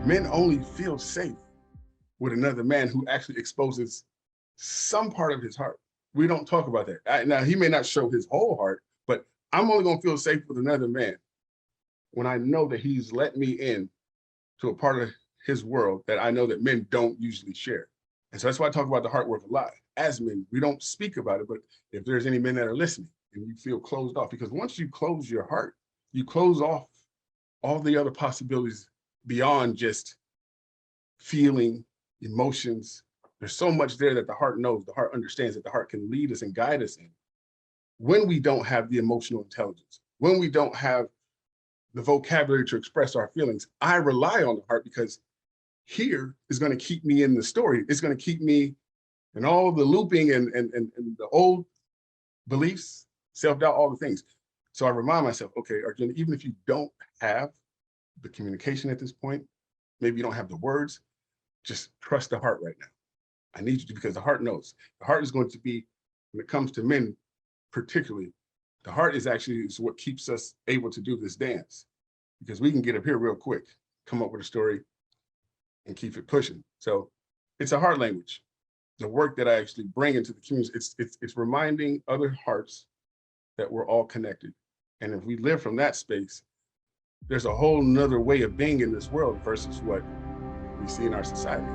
Men only feel safe with another man who actually exposes some part of his heart. We don't talk about that. Now, he may not show his whole heart, but I'm only going to feel safe with another man when I know that he's let me in to a part of his world that I know that men don't usually share. And so that's why I talk about the heart work a lot. As men, we don't speak about it, but if there's any men that are listening and you feel closed off, because once you close your heart, you close off all the other possibilities beyond just feeling, emotions. There's so much there that the heart knows, the heart understands, that the heart can lead us and guide us in. When we don't have the emotional intelligence, when we don't have the vocabulary to express our feelings, I rely on the heart, because here is going to keep me in the story. It's going to keep me in all the looping and the old beliefs, self-doubt, all the things. So I remind myself, okay, Arjuna, even if you don't have the communication at this point, maybe you don't have the words, just trust the heart right now. I need you to, because the heart knows. The heart is going to be, when it comes to men particularly, the heart is what keeps us able to do this dance, because we can get up here real quick, come up with a story and keep it pushing. So it's a heart language. The work that I actually bring into the community, it's reminding other hearts that we're all connected. And if we live from that space, there's a whole nother way of being in this world versus what we see in our society.